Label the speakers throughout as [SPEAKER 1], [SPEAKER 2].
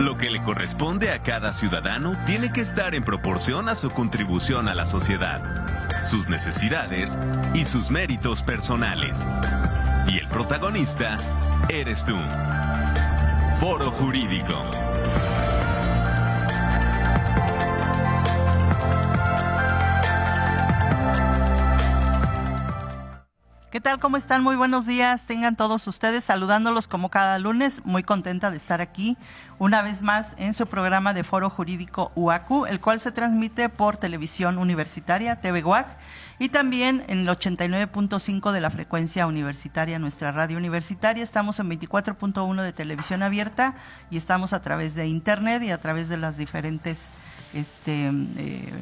[SPEAKER 1] Lo que le corresponde a cada ciudadano tiene que estar en proporción a su contribución a la sociedad, sus necesidades y sus méritos personales. Y el protagonista eres tú. Foro Jurídico.
[SPEAKER 2] ¿Qué tal? ¿Cómo están? Muy buenos días. Tengan todos ustedes saludándolos como cada lunes. Muy contenta de estar aquí una vez más en su programa de Foro Jurídico UACU, el cual se transmite por Televisión Universitaria, TV UAC, y también en el 89.5 de la frecuencia universitaria, nuestra radio universitaria. Estamos en 24.1 de televisión abierta y estamos a través de internet y a través de las diferentes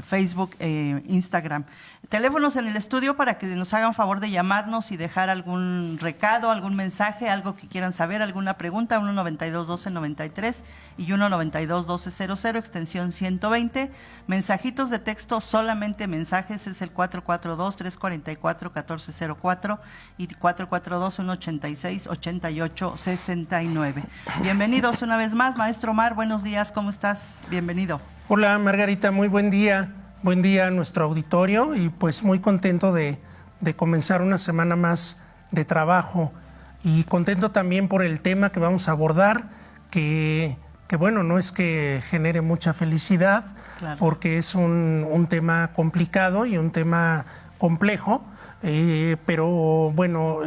[SPEAKER 2] Facebook, Instagram. Teléfonos en el estudio para que nos hagan favor de llamarnos y dejar algún recado, algún mensaje, algo que quieran saber, alguna pregunta, 192-1293 y 192-1200, extensión 120. Mensajitos de texto, solamente mensajes, es el 442-344-1404 y 442-186-8869. Bienvenidos una vez más, maestro Omar, buenos días, ¿cómo estás? Bienvenido.
[SPEAKER 3] Hola Margarita, muy buen día a nuestro auditorio y pues muy contento de comenzar una semana más de trabajo y contento también por el tema que vamos a abordar, que bueno, no es que genere mucha felicidad, claro, porque es un tema complicado y un tema complejo, pero bueno,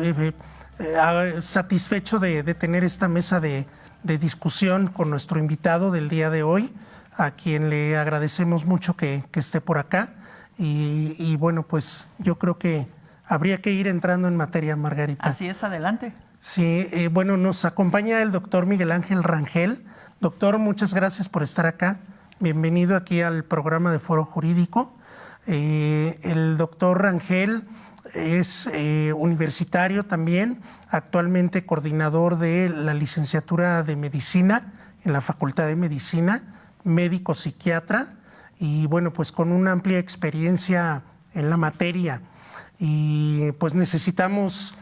[SPEAKER 3] satisfecho de tener esta mesa de discusión con nuestro invitado del día de hoy, a quien le agradecemos mucho que esté por acá. Y bueno, pues yo creo que habría que ir entrando en materia, Margarita.
[SPEAKER 2] Así es, adelante.
[SPEAKER 3] Sí, bueno, nos acompaña el doctor Miguel Ángel Rangel. Doctor, muchas gracias por estar acá. Bienvenido aquí al programa de Foro Jurídico. El doctor Rangel es universitario también, actualmente coordinador de la licenciatura de Medicina en la Facultad de Medicina, médico psiquiatra y bueno, pues con una amplia experiencia en la materia. Y pues necesitamos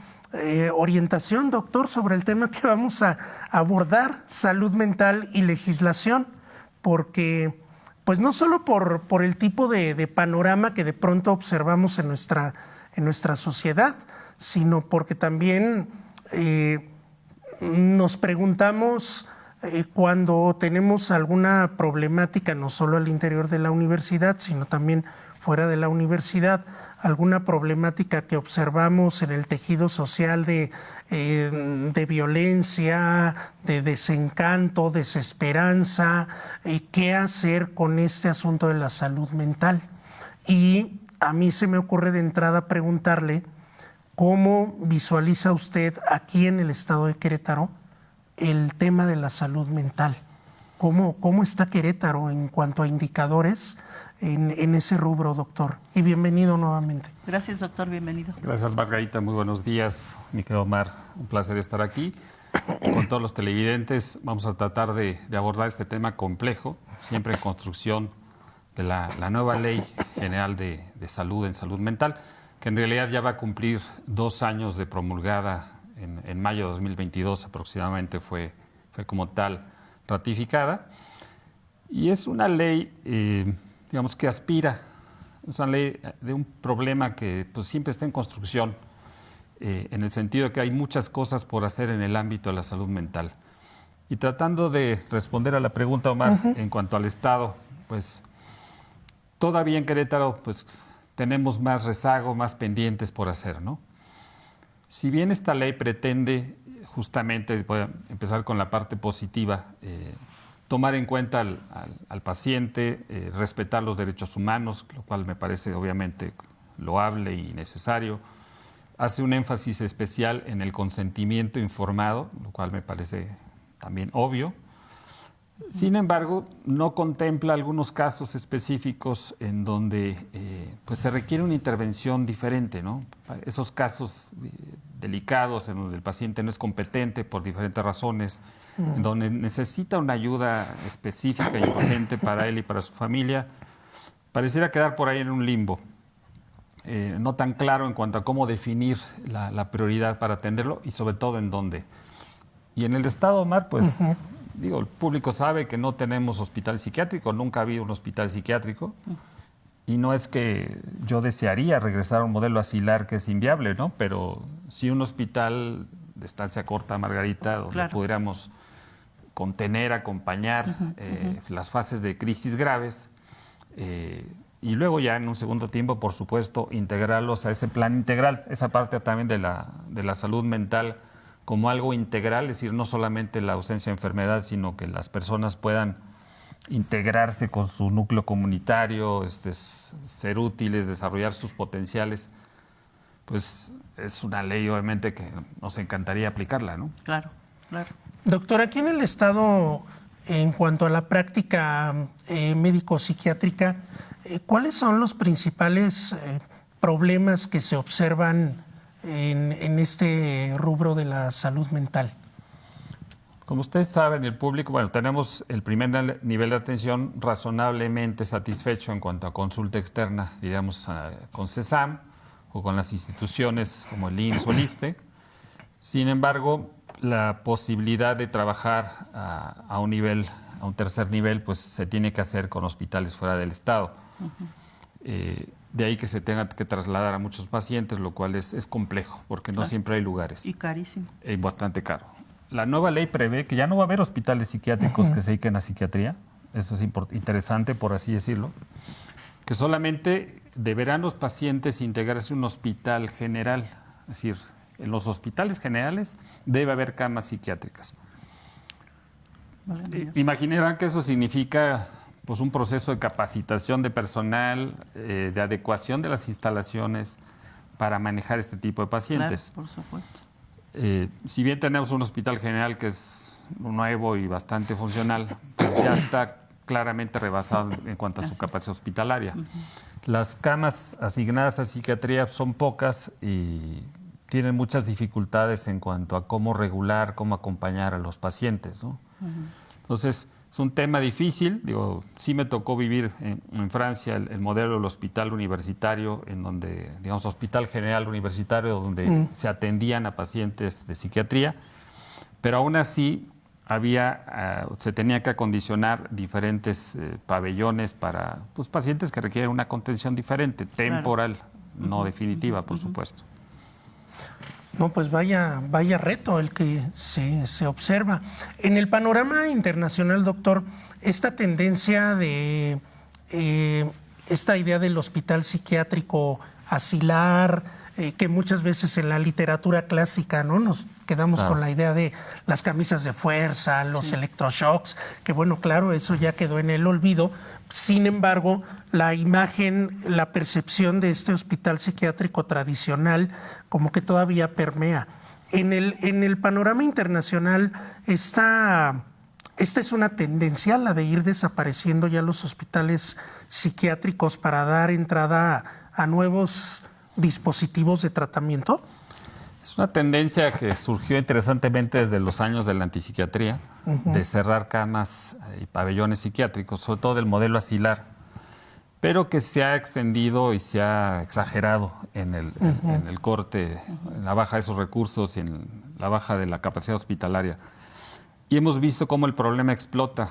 [SPEAKER 3] orientación, doctor, sobre el tema que vamos a abordar, salud mental y legislación, porque pues no solo por el tipo de panorama que de pronto observamos en nuestra sociedad, sino porque también nos preguntamos cuando tenemos alguna problemática, no solo al interior de la universidad, sino también fuera de la universidad, alguna problemática que observamos en el tejido social de violencia, de desencanto, desesperanza, qué hacer con este asunto de la salud mental. Y a mí se me ocurre de entrada preguntarle cómo visualiza usted aquí en el estado de Querétaro el tema de la salud mental. ¿Cómo está Querétaro en cuanto a indicadores en ese rubro, doctor? Y bienvenido nuevamente.
[SPEAKER 2] Gracias, doctor, bienvenido.
[SPEAKER 4] Gracias, Margarita, muy buenos días. Mi querido Omar, un placer estar aquí. Y con todos los televidentes vamos a tratar de abordar este tema complejo, siempre en construcción de la nueva Ley General de Salud en Salud Mental, que en realidad ya va a cumplir 2 años de promulgada. En mayo de 2022 aproximadamente fue como tal ratificada. Y es una ley, digamos, que aspira, es una ley de un problema que pues, siempre está en construcción, en el sentido de que hay muchas cosas por hacer en el ámbito de la salud mental. Y tratando de responder a la pregunta, Omar, en cuanto al Estado, pues todavía en Querétaro pues, tenemos más rezago, más pendientes por hacer, ¿no? Si bien esta ley pretende justamente, voy a empezar con la parte positiva, tomar en cuenta al paciente, respetar los derechos humanos, lo cual me parece obviamente loable y necesario, hace un énfasis especial en el consentimiento informado, lo cual me parece también obvio. Sin embargo, no contempla algunos casos específicos en donde pues se requiere una intervención diferente, ¿no? Esos casos delicados en donde el paciente no es competente por diferentes razones, en donde necesita una ayuda específica y urgente para él y para su familia, pareciera quedar por ahí en un limbo. No tan claro en cuanto a cómo definir la prioridad para atenderlo y sobre todo en dónde. Y en el Estado, Omar, pues el público sabe que no tenemos hospital psiquiátrico, nunca ha habido un hospital psiquiátrico. Y no es que yo desearía regresar a un modelo asilar que es inviable, ¿no? Pero sí un hospital de estancia corta, Margarita, donde pudiéramos contener, acompañar las fases de crisis graves y luego ya en un segundo tiempo, por supuesto, integrarlos a ese plan integral, esa parte también de la salud mental como algo integral, es decir, no solamente la ausencia de enfermedad, sino que las personas puedan integrarse con su núcleo comunitario, ser útiles, desarrollar sus potenciales. Pues es una ley obviamente que nos encantaría aplicarla, ¿no?
[SPEAKER 2] Claro, claro.
[SPEAKER 3] Doctor, aquí en el Estado, en cuanto a la práctica médico-psiquiátrica, ¿cuáles son los principales problemas que se observan en este rubro de la salud mental?
[SPEAKER 4] Como ustedes saben, el público, bueno, tenemos el primer nivel de atención razonablemente satisfecho en cuanto a consulta externa, diríamos, con CESAM o con las instituciones como el IMSS o el ISSSTE. Sin embargo, la posibilidad de trabajar a un tercer nivel, pues se tiene que hacer con hospitales fuera del Estado. De ahí que se tenga que trasladar a muchos pacientes, lo cual es complejo, porque no siempre hay lugares.
[SPEAKER 2] Y carísimo.
[SPEAKER 4] Y bastante caro. La nueva ley prevé que ya no va a haber hospitales psiquiátricos que se dediquen a psiquiatría. Eso es interesante, por así decirlo. Que solamente deberán los pacientes integrarse en un hospital general. Es decir, en los hospitales generales debe haber camas psiquiátricas. Imaginarán que eso significa pues, un proceso de capacitación de personal, de adecuación de las instalaciones para manejar este tipo de pacientes.
[SPEAKER 2] Claro, por supuesto.
[SPEAKER 4] Si bien tenemos un hospital general que es nuevo y bastante funcional, pues ya está claramente rebasado en cuanto a su capacidad hospitalaria. Las camas asignadas a psiquiatría son pocas y tienen muchas dificultades en cuanto a cómo regular, cómo acompañar a los pacientes, ¿no? Entonces, es un tema difícil. Sí me tocó vivir en Francia el modelo del hospital universitario, en donde, digamos, hospital general universitario, donde se atendían a pacientes de psiquiatría, pero aún así se tenía que acondicionar diferentes pabellones para pacientes que requieren una contención diferente, temporal, no definitiva, por supuesto.
[SPEAKER 3] No, pues vaya reto el que se observa. En el panorama internacional, doctor, esta tendencia de esta idea del hospital psiquiátrico asilar, que muchas veces en la literatura clásica, ¿no? Nos quedamos con la idea de las camisas de fuerza, los electroshocks, que bueno, claro, eso ya quedó en el olvido. Sin embargo, la imagen, la percepción de este hospital psiquiátrico tradicional como que todavía permea. En el panorama internacional, esta es una tendencia, la de ir desapareciendo ya los hospitales psiquiátricos para dar entrada a nuevos dispositivos de tratamiento.
[SPEAKER 4] Es una tendencia que surgió interesantemente desde los años de la antipsiquiatría, de cerrar camas y pabellones psiquiátricos, sobre todo del modelo asilar, pero que se ha extendido y se ha exagerado en el corte, en la baja de esos recursos y en la baja de la capacidad hospitalaria. Y hemos visto cómo el problema explota.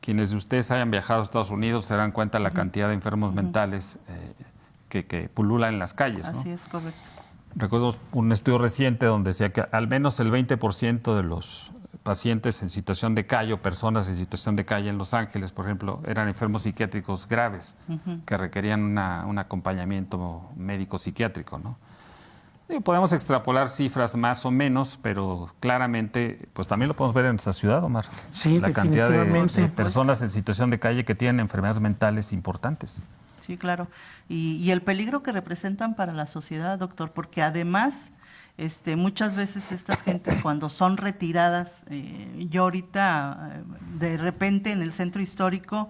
[SPEAKER 4] Quienes de ustedes hayan viajado a Estados Unidos se darán cuenta de la cantidad de enfermos mentales que pululan en las calles, ¿no?
[SPEAKER 2] Así es, correcto.
[SPEAKER 4] Recuerdo un estudio reciente donde decía que al menos el 20% de los pacientes en situación de calle o personas en situación de calle en Los Ángeles, por ejemplo, eran enfermos psiquiátricos graves que requerían un acompañamiento médico psiquiátrico, ¿no? Podemos extrapolar cifras más o menos, pero claramente pues también lo podemos ver en nuestra ciudad, Omar.
[SPEAKER 3] Sí,
[SPEAKER 4] la cantidad
[SPEAKER 3] definitivamente.
[SPEAKER 4] de personas en situación de calle que tienen enfermedades mentales importantes.
[SPEAKER 2] Sí, claro. Y el peligro que representan para la sociedad, doctor, porque además muchas veces estas gentes cuando son retiradas, yo ahorita de repente en el centro histórico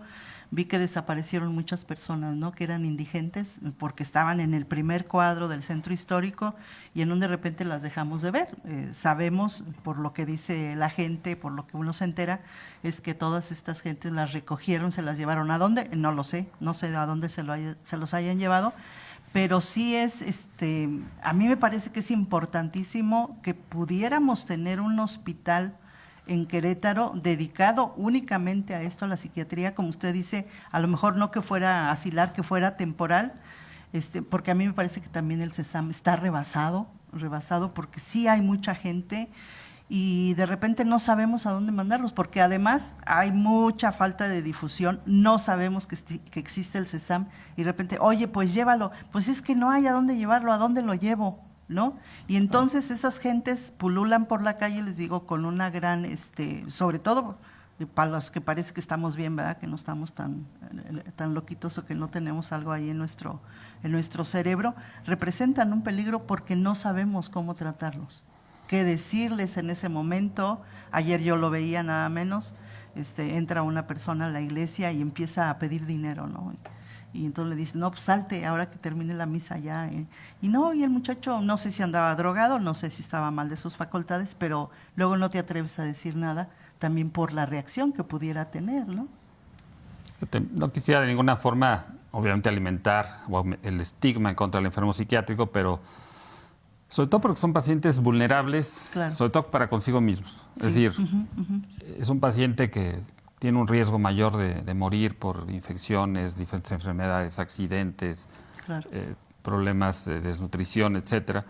[SPEAKER 2] vi que desaparecieron muchas personas, ¿no? Que eran indigentes porque estaban en el primer cuadro del centro histórico y en un de repente las dejamos de ver. Sabemos, por lo que dice la gente, por lo que uno se entera, es que todas estas gentes las recogieron, se las llevaron. ¿A dónde? No lo sé, no sé a dónde se los hayan llevado, pero sí es, a mí me parece que es importantísimo que pudiéramos tener un hospital en Querétaro dedicado únicamente a esto, a la psiquiatría, como usted dice, a lo mejor no que fuera asilar, que fuera temporal, porque a mí me parece que también el CESAM está rebasado porque sí hay mucha gente y de repente no sabemos a dónde mandarlos, porque además hay mucha falta de difusión, no sabemos que existe el CESAM y de repente, oye, pues llévalo, pues es que no hay a dónde llevarlo, ¿a dónde lo llevo? ¿No? Y entonces esas gentes pululan por la calle, les digo, con una gran, sobre todo para los que parece que estamos bien, ¿verdad? Que no estamos tan loquitos o que no tenemos algo ahí en nuestro cerebro, representan un peligro porque no sabemos cómo tratarlos. Qué decirles en ese momento. Ayer yo lo veía nada menos, entra una persona a la iglesia y empieza a pedir dinero, ¿no? Y entonces le dice, no, pues salte, ahora que termine la misa ya. Y no, y el muchacho, no sé si andaba drogado, no sé si estaba mal de sus facultades, pero luego no te atreves a decir nada, también por la reacción que pudiera tener, ¿no?
[SPEAKER 4] No quisiera de ninguna forma, obviamente, alimentar el estigma en contra del enfermo psiquiátrico, pero sobre todo porque son pacientes vulnerables, claro, sobre todo para consigo mismos. Es decir, es un paciente que tiene un riesgo mayor de morir por infecciones, diferentes enfermedades, accidentes, claro, problemas de desnutrición, etcétera.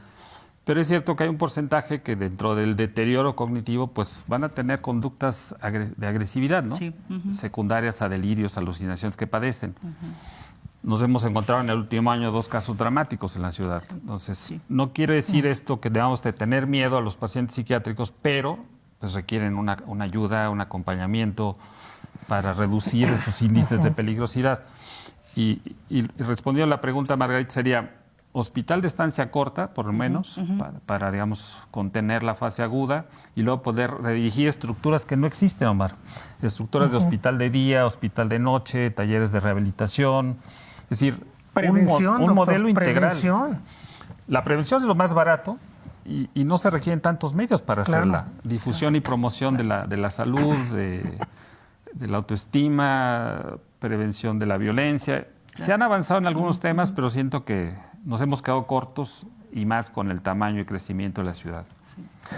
[SPEAKER 4] Pero es cierto que hay un porcentaje que dentro del deterioro cognitivo pues van a tener conductas de agresividad, ¿no? Sí. Secundarias a delirios, alucinaciones que padecen. Nos hemos encontrado en el último año 2 casos dramáticos en la ciudad. Entonces, sí, no quiere decir esto que debamos de tener miedo a los pacientes psiquiátricos, pero pues requieren una ayuda, un acompañamiento para reducir esos índices de peligrosidad. Y respondiendo a la pregunta, Margarita, sería hospital de estancia corta, por lo menos, para, digamos, contener la fase aguda y luego poder redirigir estructuras que no existen, Omar. Estructuras de hospital de día, hospital de noche, talleres de rehabilitación. Es decir, un modelo integral.
[SPEAKER 3] Prevención.
[SPEAKER 4] La prevención es lo más barato y no se requieren tantos medios para hacerla. Difusión y promoción de la salud, de la autoestima, prevención de la violencia. Se han avanzado en algunos temas, pero siento que nos hemos quedado cortos y más con el tamaño y crecimiento de la ciudad.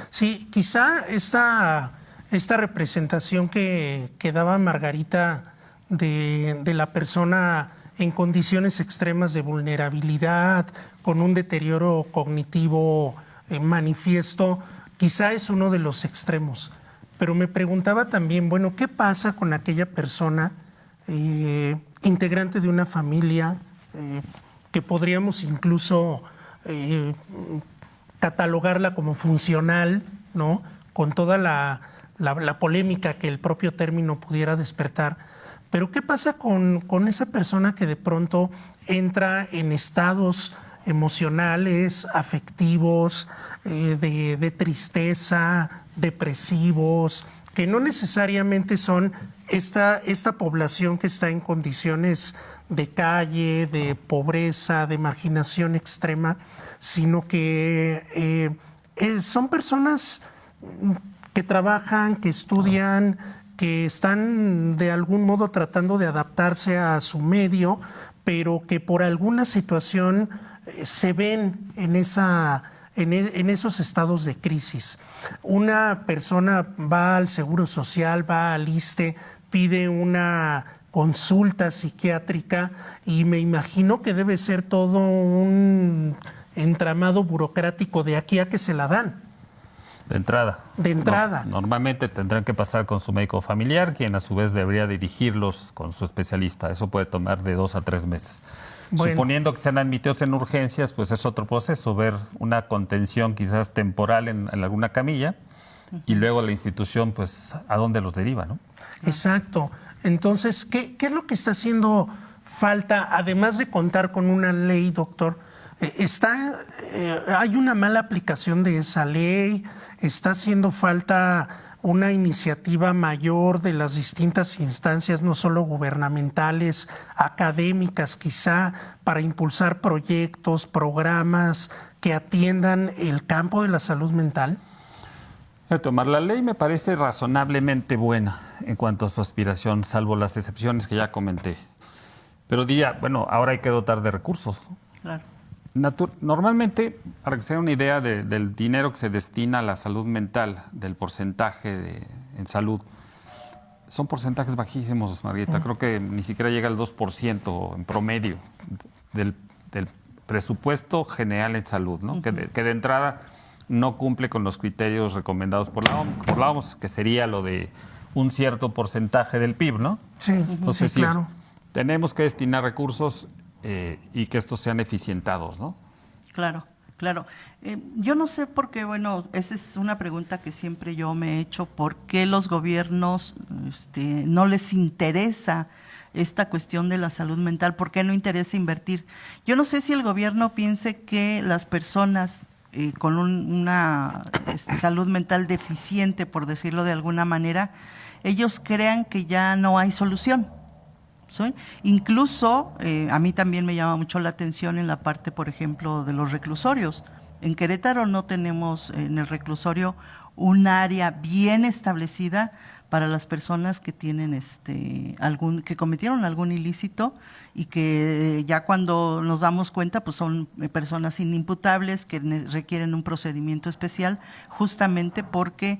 [SPEAKER 3] Sí, quizá esta representación que daba Margarita de la persona en condiciones extremas de vulnerabilidad, con un deterioro cognitivo manifiesto, quizá es uno de los extremos. Pero me preguntaba también, bueno, ¿qué pasa con aquella persona integrante de una familia que podríamos incluso catalogarla como funcional, ¿no? Con toda la polémica que el propio término pudiera despertar? Pero ¿qué pasa con esa persona que de pronto entra en estados emocionales, afectivos, de tristeza, depresivos, que no necesariamente son esta población que está en condiciones de calle, de pobreza, de marginación extrema, sino que son personas que trabajan, que estudian, que están de algún modo tratando de adaptarse a su medio, pero que por alguna situación se ven en esos estados de crisis. Una persona va al Seguro Social, va al ISSSTE, pide una consulta psiquiátrica y me imagino que debe ser todo un entramado burocrático de aquí a que se la dan.
[SPEAKER 4] De entrada.
[SPEAKER 3] De entrada.
[SPEAKER 4] Normalmente tendrán que pasar con su médico familiar, quien a su vez debería dirigirlos con su especialista. Eso puede tomar de 2 a 3 meses. Bueno. Suponiendo que sean admitidos en urgencias, pues es otro proceso, ver una contención quizás temporal en alguna camilla y luego la institución, pues, ¿a dónde los deriva, no?
[SPEAKER 3] Exacto. Entonces, ¿qué es lo que está haciendo falta, además de contar con una ley, doctor? Hay una mala aplicación de esa ley, está haciendo falta una iniciativa mayor de las distintas instancias, no solo gubernamentales, académicas quizá, para impulsar proyectos, programas que atiendan el campo de la salud mental.
[SPEAKER 4] Tomar la ley me parece razonablemente buena en cuanto a su aspiración, salvo las excepciones que ya comenté. Pero diría, bueno, ahora hay que dotar de recursos.
[SPEAKER 2] Claro.
[SPEAKER 4] Normalmente, para que se den una idea del dinero que se destina a la salud mental, del porcentaje en salud. Son porcentajes bajísimos, Margarita. Creo que ni siquiera llega al 2% en promedio del presupuesto general en salud, ¿no? Que de entrada no cumple con los criterios recomendados por la OMS, que sería lo de un cierto porcentaje del PIB, ¿no?
[SPEAKER 3] Sí,
[SPEAKER 4] Entonces,
[SPEAKER 3] sí, claro.
[SPEAKER 4] Tenemos que destinar recursos y que estos sean eficientados, ¿no?
[SPEAKER 2] Claro, claro. Yo no sé por qué, bueno, esa es una pregunta que siempre yo me he hecho, ¿por qué los gobiernos no les interesa esta cuestión de la salud mental? ¿Por qué no interesa invertir? Yo no sé si el gobierno piense que las personas con una salud mental deficiente, por decirlo de alguna manera, ellos crean que ya no hay solución. ¿Sí? Incluso a mí también me llama mucho la atención en la parte, por ejemplo, de los reclusorios. En Querétaro no tenemos en el reclusorio un área bien establecida para las personas que tienen que cometieron algún ilícito y que ya cuando nos damos cuenta pues son personas inimputables que requieren un procedimiento especial justamente porque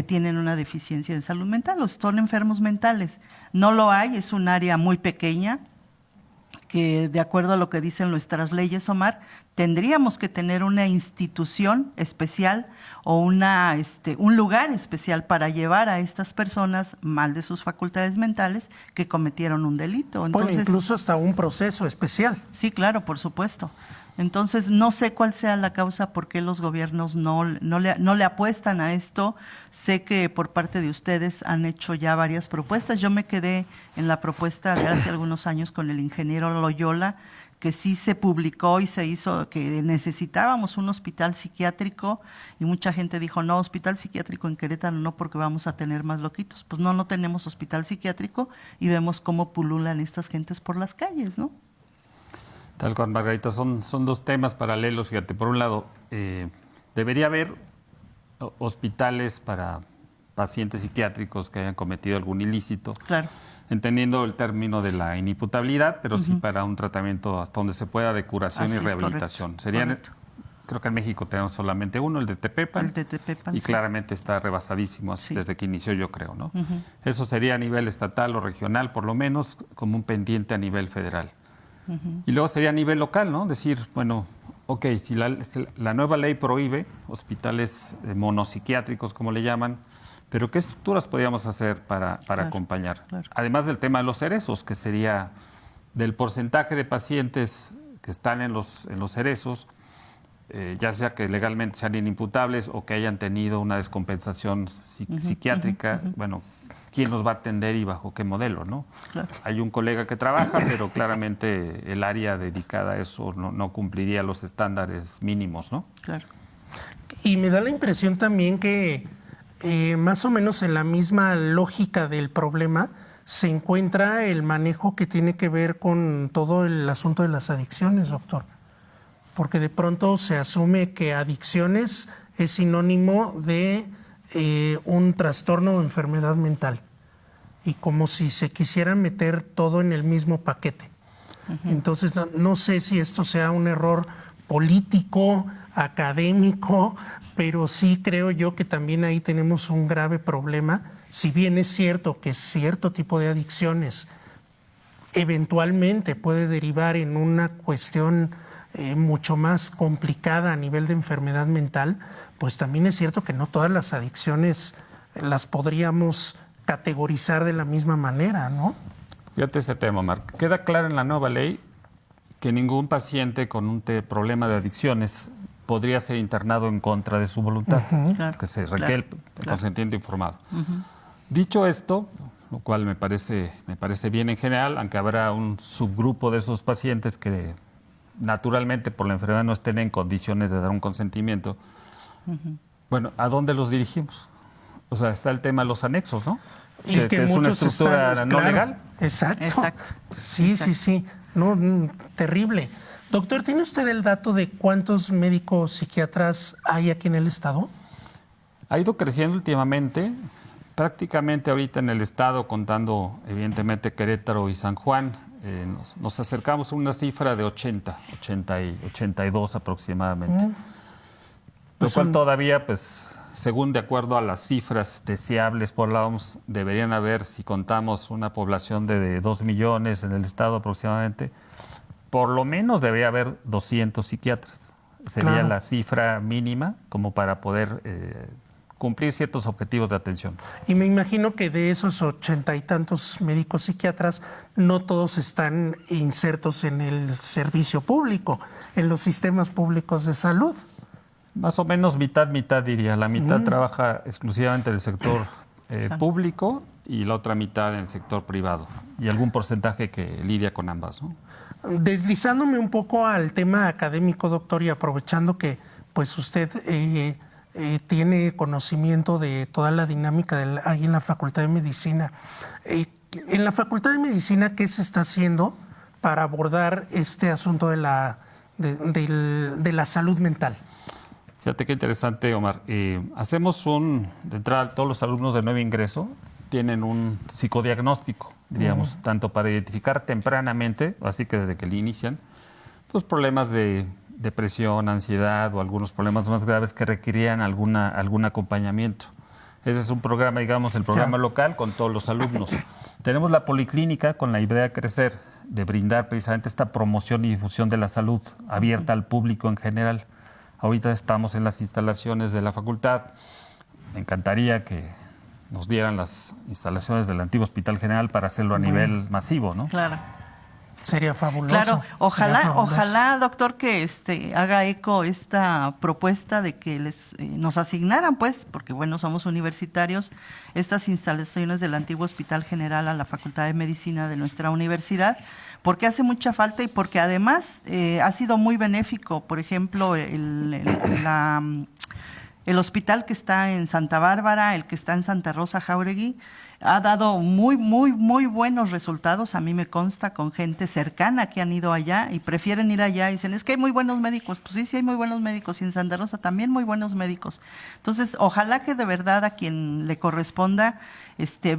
[SPEAKER 2] tienen una deficiencia de salud mental o son enfermos mentales. No lo hay, es un área muy pequeña que de acuerdo a lo que dicen nuestras leyes, Omar, tendríamos que tener una institución especial o un lugar especial para llevar a estas personas mal de sus facultades mentales que cometieron un delito. Entonces,
[SPEAKER 3] bueno, incluso hasta un proceso especial.
[SPEAKER 2] Sí, claro, por supuesto. Entonces, no sé cuál sea la causa por qué los gobiernos no le apuestan a esto. Sé que por parte de ustedes han hecho ya varias propuestas. Yo me quedé en la propuesta de hace algunos años con el ingeniero Loyola, que sí se publicó y se hizo que necesitábamos un hospital psiquiátrico y mucha gente dijo, no, hospital psiquiátrico en Querétaro no porque vamos a tener más loquitos. Pues no tenemos hospital psiquiátrico y vemos cómo pululan estas gentes por las calles, ¿no?
[SPEAKER 4] Tal cual, Margarita, son dos temas paralelos. Fíjate, por un lado, debería haber hospitales para pacientes psiquiátricos que hayan cometido algún ilícito.
[SPEAKER 2] Claro.
[SPEAKER 4] Entendiendo el término de la inimputabilidad, pero sí para un tratamiento hasta donde se pueda de curación y rehabilitación. Creo que en México tenemos solamente uno, el de Tepepan.
[SPEAKER 2] El de Tepepan,
[SPEAKER 4] y claramente está rebasadísimo desde que inició, yo creo, ¿no? Eso sería a nivel estatal o regional, por lo menos, como un pendiente a nivel federal. Y luego sería a nivel local, ¿no? Decir, bueno, ok, si la nueva ley prohíbe hospitales monopsiquiátricos, como le llaman, pero ¿qué estructuras podríamos hacer para acompañar? Claro. Además del tema de los cerezos, que sería del porcentaje de pacientes que están en los cerezos, ya sea que legalmente sean inimputables o que hayan tenido una descompensación psiquiátrica, bueno, ¿quién los va a atender y bajo qué modelo, no? Claro. Hay un colega que trabaja, pero claramente el área dedicada a eso no cumpliría los estándares mínimos, ¿no?
[SPEAKER 2] Claro.
[SPEAKER 3] Y me da la impresión también que más o menos en la misma lógica del problema se encuentra el manejo que tiene que ver con todo el asunto de las adicciones, doctor. Porque de pronto se asume que adicciones es sinónimo de un trastorno o enfermedad mental. Y como si se quisiera meter todo en el mismo paquete. Entonces, no sé si esto sea un error político, académico, pero sí creo yo que también ahí tenemos un grave problema. Si bien es cierto que cierto tipo de adicciones eventualmente puede derivar en una cuestión mucho más complicada a nivel de enfermedad mental, pues también es cierto que no todas las adicciones las podríamos categorizar de la misma manera, ¿no?
[SPEAKER 4] Fíjate ese tema, Marc. Queda claro en la nueva ley que ningún paciente con un problema de adicciones podría ser internado en contra de su voluntad, que se requiere el consentimiento informado. Dicho esto, lo cual me parece bien en general, aunque habrá un subgrupo de esos pacientes que naturalmente por la enfermedad no estén en condiciones de dar un consentimiento. Bueno, ¿a dónde los dirigimos? O sea, está el tema de los anexos, ¿no?
[SPEAKER 3] Y que
[SPEAKER 4] es una estructura no legal.
[SPEAKER 3] Exacto. Sí. No, terrible. Doctor, ¿tiene usted el dato de cuántos médicos psiquiatras hay aquí en el estado?
[SPEAKER 4] Ha ido creciendo últimamente. Prácticamente ahorita en el estado, contando evidentemente Querétaro y San Juan, nos acercamos a una cifra de 82 aproximadamente. Lo cual todavía pues según de acuerdo a las cifras deseables por la OMS, deberían haber, si contamos una población de 2 millones en el estado aproximadamente, por lo menos debería haber 200 psiquiatras. Sería
[SPEAKER 3] Claro.
[SPEAKER 4] la cifra mínima como para poder cumplir ciertos objetivos de atención.
[SPEAKER 3] Y me imagino que de esos 80 y tantos médicos psiquiatras, no todos están insertos en el servicio público, en los sistemas públicos de salud.
[SPEAKER 4] Más o menos mitad, diría. La mitad trabaja exclusivamente en el sector público y la otra mitad en el sector privado. Y algún porcentaje que lidia con ambas, ¿no?
[SPEAKER 3] Deslizándome un poco al tema académico, doctor, y aprovechando que pues usted tiene conocimiento de toda la dinámica ahí en la Facultad de Medicina. En la Facultad de Medicina, ¿qué se está haciendo para abordar este asunto de la salud mental?
[SPEAKER 4] Fíjate qué interesante, Omar. Hacemos de entrada, todos los alumnos de nuevo ingreso tienen un psicodiagnóstico, diríamos, tanto para identificar tempranamente, así que desde que le inician, pues problemas de depresión, ansiedad o algunos problemas más graves que requerían algún acompañamiento. Ese es un programa, digamos, el programa local con todos los alumnos. Tenemos la policlínica con la idea de crecer, de brindar precisamente esta promoción y difusión de la salud abierta al público en general. Ahorita estamos en las instalaciones de la facultad. Me encantaría que nos dieran las instalaciones del antiguo Hospital General para hacerlo a nivel masivo, ¿no?
[SPEAKER 2] Claro.
[SPEAKER 3] Sería fabuloso.
[SPEAKER 2] Claro,
[SPEAKER 3] Sería fabuloso.
[SPEAKER 2] ojalá, doctor, que haga eco esta propuesta de que nos asignaran, pues, porque bueno, somos universitarios, estas instalaciones del antiguo Hospital General a la Facultad de Medicina de nuestra universidad, porque hace mucha falta y porque además ha sido muy benéfico. Por ejemplo, el hospital que está en Santa Bárbara, el que está en Santa Rosa Jáuregui, ha dado muy buenos resultados. A mí me consta con gente cercana que han ido allá y prefieren ir allá y dicen, es que hay muy buenos médicos. Pues sí hay muy buenos médicos, y en Santa Rosa también muy buenos médicos. Entonces, ojalá que de verdad a quien le corresponda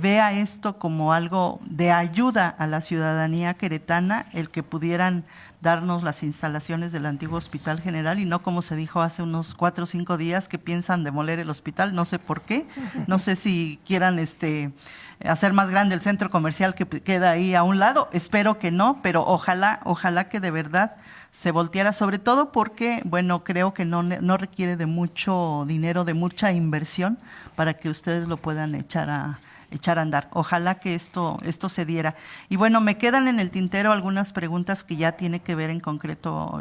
[SPEAKER 2] vea esto como algo de ayuda a la ciudadanía queretana, el que pudieran darnos las instalaciones del antiguo Hospital General y no como se dijo hace unos 4 o 5 días que piensan demoler el hospital, no sé por qué, no sé si quieran hacer más grande el centro comercial que queda ahí a un lado, espero que no, pero ojalá que de verdad se volteara, sobre todo porque, bueno, creo que no requiere de mucho dinero, de mucha inversión para que ustedes lo puedan echar a andar. Ojalá que esto se diera. Y bueno, me quedan en el tintero algunas preguntas que ya tiene que ver en concreto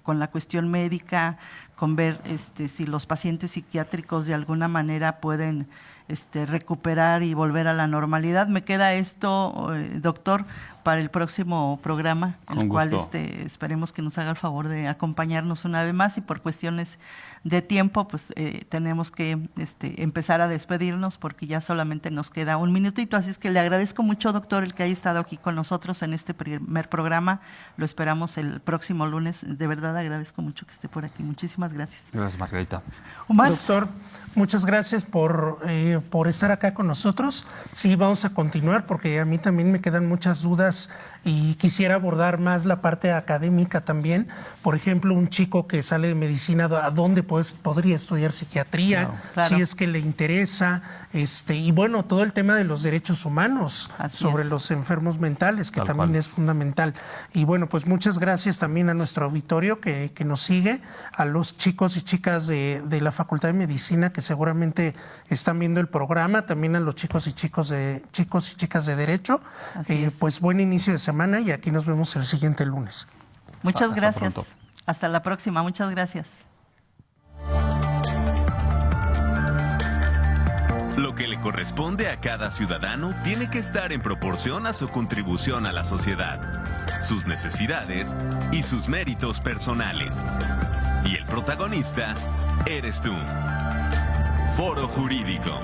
[SPEAKER 2] con la cuestión médica, con ver si los pacientes psiquiátricos de alguna manera pueden recuperar y volver a la normalidad. Me queda esto, doctor, para el próximo programa,
[SPEAKER 4] Con
[SPEAKER 2] el cual
[SPEAKER 4] gusto.
[SPEAKER 2] esperemos que nos haga el favor de acompañarnos una vez más, y por cuestiones de tiempo pues tenemos que empezar a despedirnos porque ya solamente nos queda un minutito, así es que le agradezco mucho, doctor, el que haya estado aquí con nosotros en este primer programa. Lo esperamos el próximo lunes. De verdad agradezco mucho que esté por aquí. Muchísimas gracias.
[SPEAKER 4] Gracias, Margarita.
[SPEAKER 2] Omar.
[SPEAKER 3] Doctor, muchas gracias por estar acá con nosotros. Sí, vamos a continuar porque a mí también me quedan muchas dudas y quisiera abordar más la parte académica también. Por ejemplo, un chico que sale de medicina, ¿a dónde podría estudiar psiquiatría?
[SPEAKER 2] Claro.
[SPEAKER 3] Si es que le interesa. Y bueno, todo el tema de los derechos humanos sobre los enfermos mentales, que
[SPEAKER 4] Tal
[SPEAKER 3] también
[SPEAKER 4] cual.
[SPEAKER 3] es fundamental. Y bueno, pues muchas gracias también a nuestro auditorio que nos sigue, a los chicos y chicas de la Facultad de Medicina que seguramente están viendo el programa, también a los chicos y chicas de Derecho.
[SPEAKER 2] Así es.
[SPEAKER 3] Pues buen inicio de semana y aquí nos vemos el siguiente lunes.
[SPEAKER 2] Muchas
[SPEAKER 4] Hasta
[SPEAKER 2] gracias.
[SPEAKER 4] pronto.
[SPEAKER 2] Hasta la próxima. Muchas gracias.
[SPEAKER 1] Lo que le corresponde a cada ciudadano tiene que estar en proporción a su contribución a la sociedad, sus necesidades y sus méritos personales. Y el protagonista eres tú. Foro Jurídico.